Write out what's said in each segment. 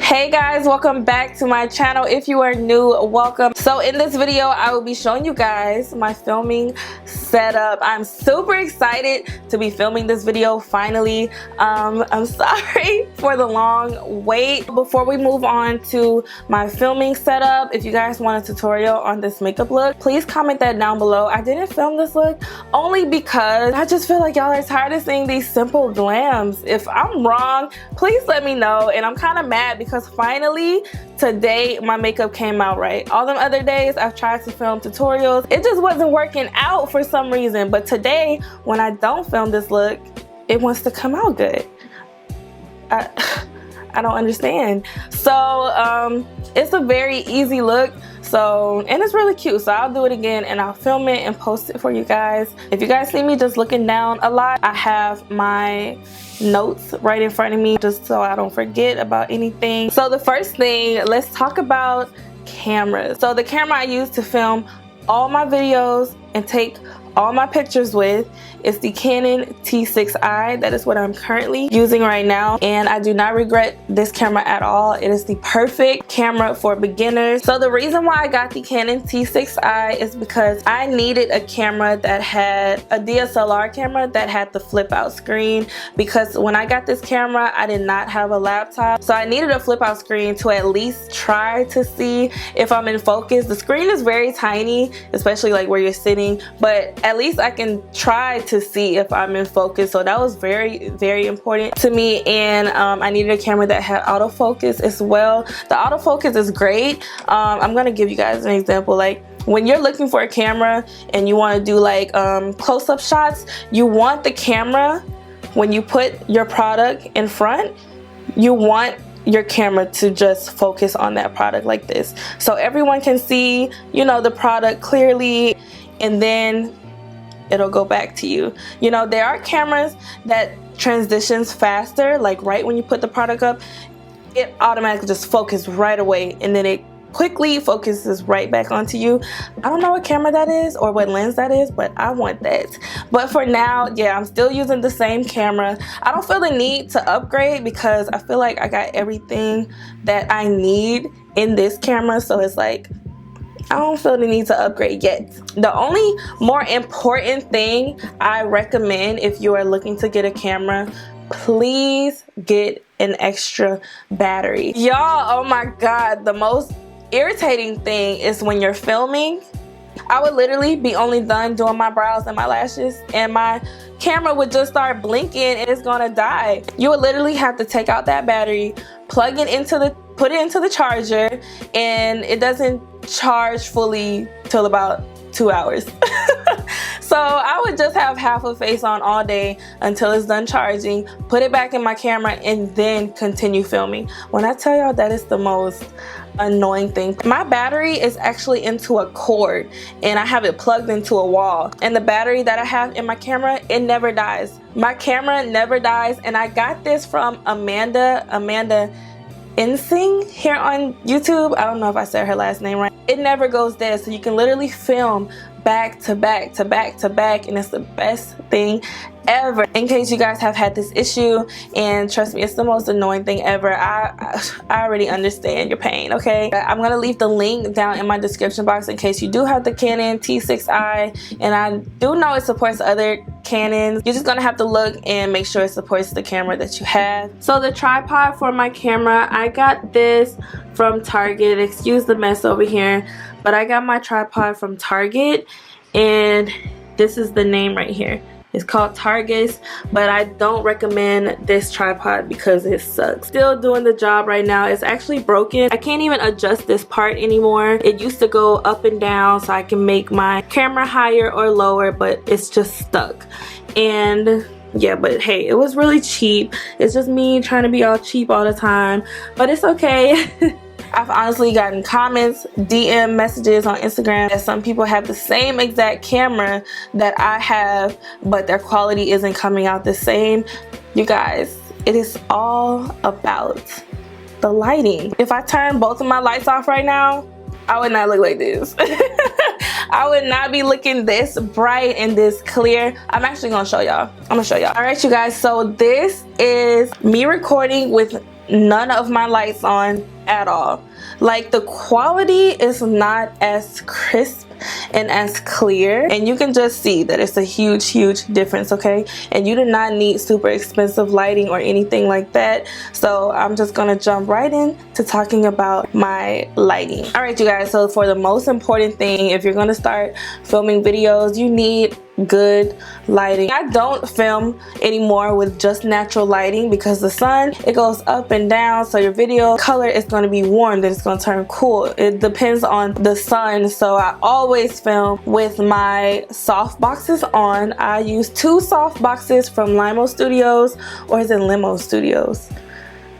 Hey guys, welcome back to my channel. If you are new, welcome. So in this video I will be showing you guys my filming setup. I'm super excited to be filming this video finally. I'm sorry for the long wait. Before we move on to my filming setup, if you guys want a tutorial on this makeup look, please comment that down below. I didn't film this look only because I just feel like y'all are tired of seeing these simple glams. If I'm wrong, please let me know. And I'm kind of mad because finally today my makeup came out right. All them other days I've tried to film tutorials, it just wasn't working out for some reason. But today when I don't film this look, it wants to come out good. I don't understand. So it's a very easy look, and it's really cute. So I'll do it again and I'll film it and post it for you guys. If you guys see me just looking down a lot, I have my notes right in front of me just so I don't forget about anything. So the first thing, let's talk about cameras. So the camera I use to film all my videos and take all my pictures with is the Canon T6i. That is what I'm currently using right now, and I do not regret this camera at all. It is the perfect camera for beginners. So the reason why I got the Canon T6i is because I needed a camera that had a DSLR camera that had the flip out screen, because when I got this camera I did not have a laptop, so I needed a flip out screen to at least try to see if I'm in focus. The screen is very tiny, especially like where you're sitting, but at least I can try to see if I'm in focus. So that was very, very important to me. And I needed a camera that had autofocus as well. The autofocus is great. I'm gonna give you guys an example. Like when you're looking for a camera and you want to do like close-up shots, you want the camera, when you put your product in front, you want your camera to just focus on that product like this, so everyone can see, you know, the product clearly, and then it'll go back to you. You know, there are cameras that transitions faster, like right when you put the product up, it automatically just focuses right away and then it quickly focuses right back onto you. I don't know what camera that is or what lens that is, but I want that. But for now, yeah, I'm still using the same camera. I don't feel the need to upgrade because I feel like I got everything that I need in this camera, so it's like I don't feel the need to upgrade yet. The only more important thing I recommend if you are looking to get a camera, please get an extra battery. Y'all, oh my God, the most irritating thing is when you're filming, I would literally be only done doing my brows and my lashes and my camera would just start blinking and it's gonna die. You would literally have to take out that battery, put it into the charger, and it doesn't charge fully till about 2 hours. So I would just have half a face on all day until it's done charging, put it back in my camera, and then continue filming. When I tell y'all, that is the most annoying thing. My battery is actually into a cord and I have it plugged into a wall, and the battery that I have in my camera, it never dies. My camera never dies, and I got this from Amanda Insing here on YouTube. I don't know if I said her last name right. It never goes dead, so you can literally film back to back to back to back, and it's the best thing ever. In case you guys have had this issue, and trust me, it's the most annoying thing ever. I already understand your pain, okay? I'm gonna leave the link down in my description box in case you do have the Canon T6i, and I do know it supports other Canons. You're just gonna have to look and make sure it supports the camera that you have. So the tripod for my camera, I got this from Target. Excuse the mess over here, but I got my tripod from Target, and this is the name right here. It's called Targus, but I don't recommend this tripod because it sucks. Still doing the job right now. It's actually broken. I can't even adjust this part anymore. It used to go up and down so I can make my camera higher or lower, but it's just stuck. And yeah, but hey, it was really cheap. It's just me trying to be all cheap all the time, but it's okay. I've honestly gotten comments, DM messages on Instagram that some people have the same exact camera that I have, but their quality isn't coming out the same. You guys, it is all about the lighting. If I turn both of my lights off right now, I would not look like this. I would not be looking this bright and this clear. I'm actually gonna show y'all. I'm gonna show y'all. All right, you guys, so this is me recording with none of my lights on at all. Like, the quality is not as crisp and as clear, and you can just see that it's a huge difference, okay? And you do not need super expensive lighting or anything like that. So I'm just gonna jump right in to talking about my lighting. All right, you guys, so for the most important thing, if you're gonna start filming videos, you need good lighting. I don't film anymore with just natural lighting because the sun, it goes up and down, so your video color is going to be warm, then it's going to turn cool. It depends on the sun. So I always film with my soft boxes on. I use 2 soft boxes from Limo Studios, or is it Limo Studios?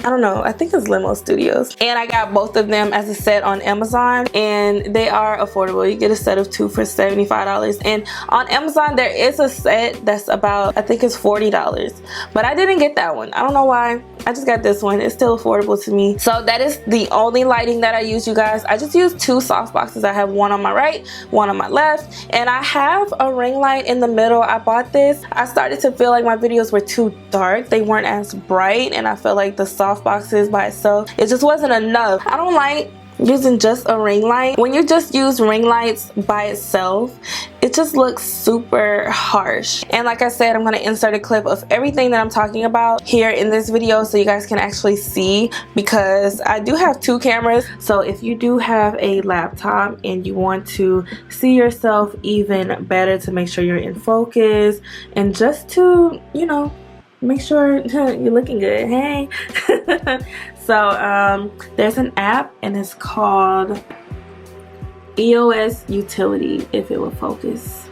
I don't know, I think it's Limo Studios. And I got both of them as a set on Amazon, and they are affordable. You get a set of 2 for $75. And on Amazon there is a set that's about, I think it's $40. But I didn't get that one. I don't know why. I just got this one. It's still affordable to me. So that is the only lighting that I use, you guys. I just use 2 soft boxes. I have one on my right, one on my left, and I have a ring light in the middle. I bought this. I started to feel like my videos were too dark. They weren't as bright, and I felt like the soft boxes by itself, it just wasn't enough. I don't like using just a ring light. When you just use ring lights by itself, it just looks super harsh. And like I said, I'm going to insert a clip of everything that I'm talking about here in this video so you guys can actually see, because I do have 2 cameras. So if you do have a laptop and you want to see yourself even better, to make sure you're in focus and just to, you know, make sure you're looking good. Hey. So there's an app, and it's called EOS Utility, if it will focus.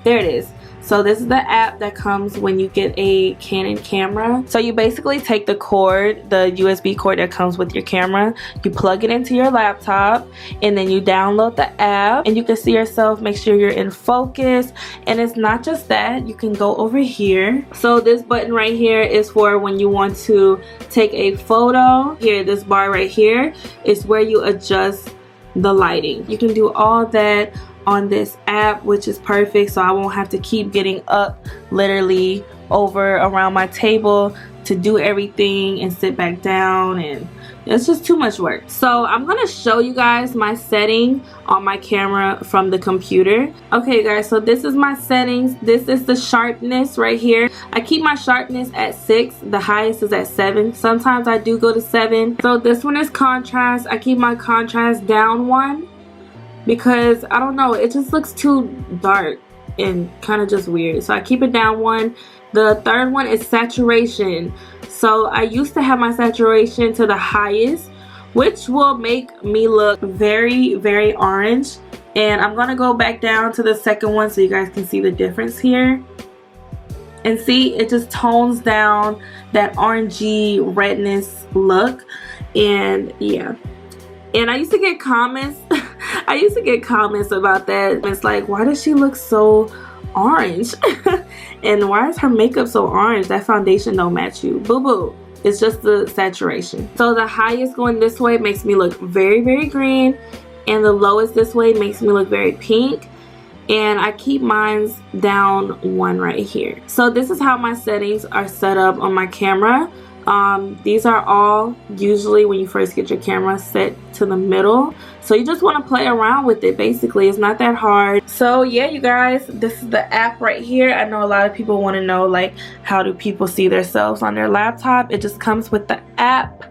There it is. So this is the app that comes when you get a Canon camera. So you basically take the cord, the USB cord that comes with your camera, you plug it into your laptop, and then you download the app, and you can see yourself, make sure you're in focus. And it's not just that, you can go over here. So this button right here is for when you want to take a photo. Here, this bar right here is where you adjust the lighting. You can do all that on this app, which is perfect, so I won't have to keep getting up literally over around my table to do everything and sit back down, and it's just too much work. So I'm gonna show you guys my setting on my camera from the computer. Okay guys, so this is my settings. This is the sharpness right here. I keep my sharpness at 6. The highest is at 7. Sometimes I do go to 7. So this one is contrast. I keep my contrast down 1 because I don't know, it just looks too dark and kind of just weird. So I keep it down 1. The third one is saturation. So I used to have my saturation to the highest, which will make me look very orange. And I'm gonna go back down to the second one so you guys can see the difference here. And see, it just tones down that orangey redness look. And yeah. And I used to get comments about that. It's like, why does she look so orange? And why is her makeup so orange? That foundation don't match you. Boo boo. It's just the saturation. So the highest going this way makes me look very green, and the lowest this way makes me look very pink. And I keep mine down 1 right here. So this is how my settings are set up on my camera. These are all usually when you first get your camera set to the middle. So you just want to play around with it, basically. It's not that hard. So yeah, you guys, this is the app right here. I know a lot of people want to know, like, how do people see themselves on their laptop? It just comes with the app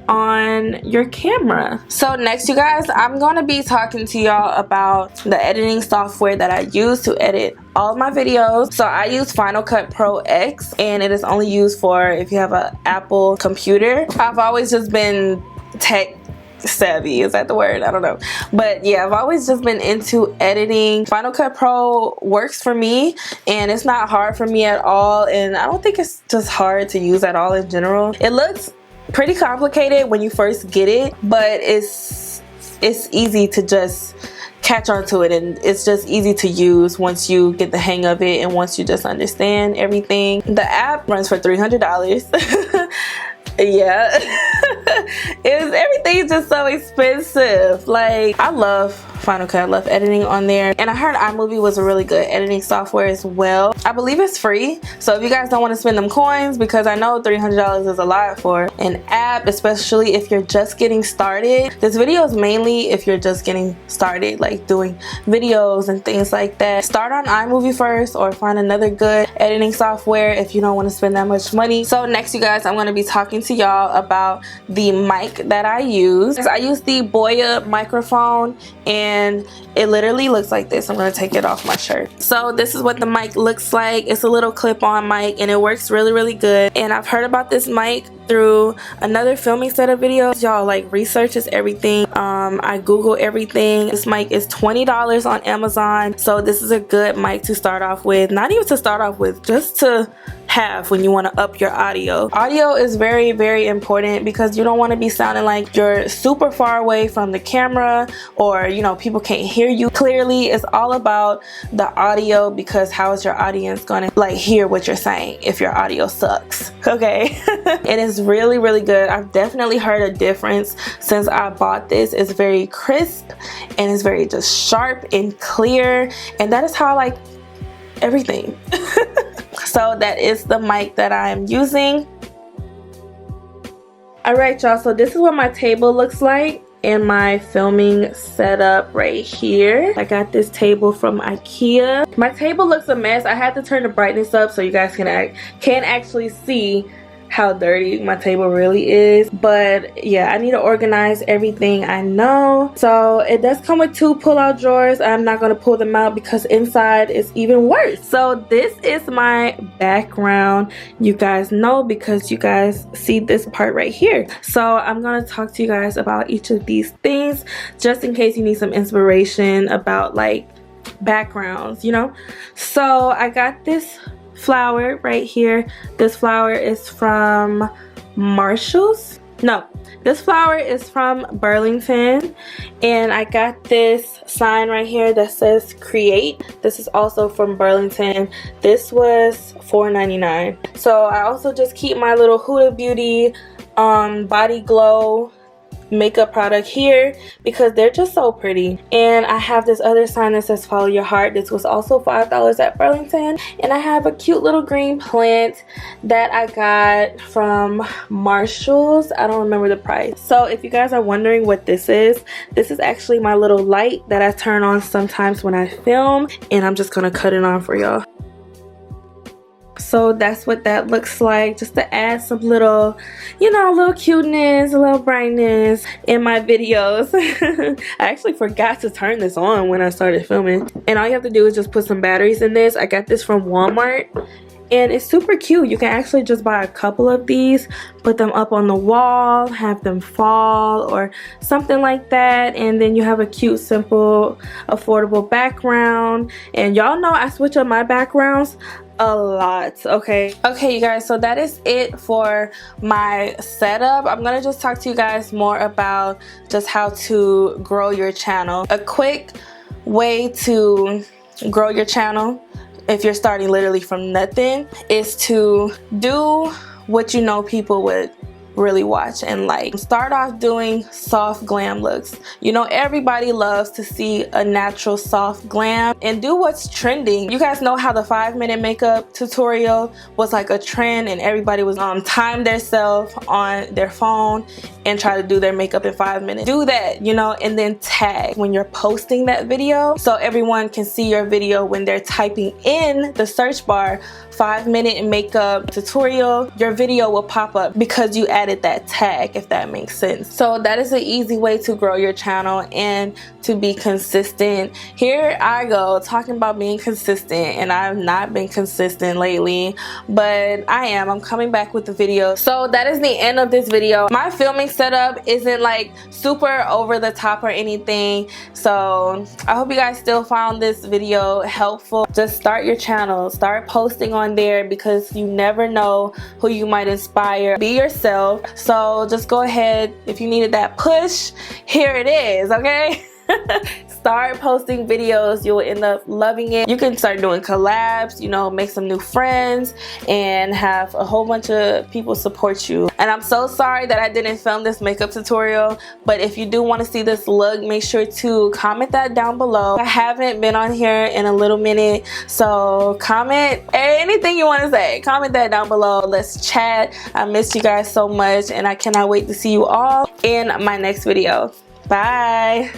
on your camera. So next, you guys, I'm going to be talking to y'all about the editing software that I use to edit all of my videos. So I use Final Cut Pro X, and it is only used for if you have an Apple computer. I've always just been tech savvy, is that the word? I don't know, but yeah, I've always just been into editing. Final Cut Pro works for me, and it's not hard for me at all, and I don't think it's just hard to use at all in general. It looks pretty complicated when you first get it, but it's easy to just catch on to it, and it's just easy to use once you get the hang of it and once you just understand everything. The app runs for $300. Yeah. Everything's just so expensive. Like, I love Final Cut. I love editing on there, and I heard iMovie was a really good editing software as well. I believe it's free, so if you guys don't want to spend them coins, because I know $300 is a lot for an app, especially if you're just getting started. This video is mainly if you're just getting started, like doing videos and things like that. Start on iMovie first, or find another good editing software if you don't want to spend that much money. So next, you guys, I'm going to be talking to y'all about the mic that I use. I use the Boya microphone, and it literally looks like this. I'm going to take it off my shirt. So this is what the mic looks like. It's a little clip-on mic, and it works really good. And I've heard about this mic through another filming set of videos. Y'all, like, research is everything. I Google everything. This mic is $20 on Amazon, so this is a good mic to start off with. Not even to start off with, just to have when you want to up your audio. Audio is very important, because you don't want to be sounding like you're super far away from the camera, or you know, people can't hear you clearly. It's all about the audio, because how is your audience gonna like hear what you're saying if your audio sucks? Okay. It is really good. I've definitely heard a difference since I bought this. It's very crisp, and it's very just sharp and clear, and that is how I like everything. So that is the mic that I'm using. Alright, y'all, so this is what my table looks like in my filming setup right here. I got this table from IKEA. My table looks a mess. I had to turn the brightness up so you guys can actually see how dirty my table really is. But yeah, I need to organize everything, I know. So it does come with 2 pull-out drawers. I'm not going to pull them out because inside is even worse. So this is my background, you guys know, because you guys see this part right here. So I'm going to talk to you guys about each of these things, just in case you need some inspiration about like backgrounds, you know. So I got this flower right here. This flower is from Marshall's. No, this flower is from Burlington, and I got this sign right here that says create. This is also from Burlington. This was $4.99. So I also just keep my little Huda Beauty body glow makeup product here because they're just so pretty. And I have this other sign that says follow your heart. This was also $5 at Burlington. And I have a cute little green plant that I got from Marshall's. I don't remember the price. So if you guys are wondering what this is actually my little light that I turn on sometimes when I film, and I'm just gonna cut it on for y'all. So that's what that looks like, just to add some little, you know, a little cuteness, a little brightness in my videos. I actually forgot to turn this on when I started filming. And all you have to do is just put some batteries in this. I got this from Walmart. And it's super cute. You can actually just buy a couple of these, put them up on the wall, have them fall or something like that. And then you have a cute, simple, affordable background. And y'all know I switch up my backgrounds a lot. Okay, you guys, so that is it for my setup. I'm gonna just talk to you guys more about just how to grow your channel. A quick way to grow your channel if you're starting literally from nothing is to do what you know people would really watch and like. Start off doing soft glam looks. You know, everybody loves to see a natural soft glam, and do what's trending. You guys know how the 5-minute makeup tutorial was like a trend, and everybody was time themselves on their phone and try to do their makeup in 5 minutes. Do that, you know, and then tag when you're posting that video so everyone can see your video when they're typing in the search bar 5-minute makeup tutorial. Your video will pop up because you added that tag, if that makes sense. So that is an easy way to grow your channel and to be consistent. Here I go talking about being consistent, and I've not been consistent lately, but I'm coming back with the video. So that is the end of this video. My filming setup isn't like super over the top or anything, so I hope you guys still found this video helpful. Just start your channel, start posting on there, because you never know who you might inspire. Be yourself. So just go ahead, if you needed that push, here it is, okay? Start posting videos. You'll end up loving it. You can start doing collabs, you know, make some new friends and have a whole bunch of people support you. And I'm so sorry that I didn't film this makeup tutorial, but if you do want to see this look, make sure to comment that down below. I haven't been on here in a little minute, so comment anything you want to say. Comment that down below. Let's chat. I missed you guys so much, and I cannot wait to see you all in my next video. Bye.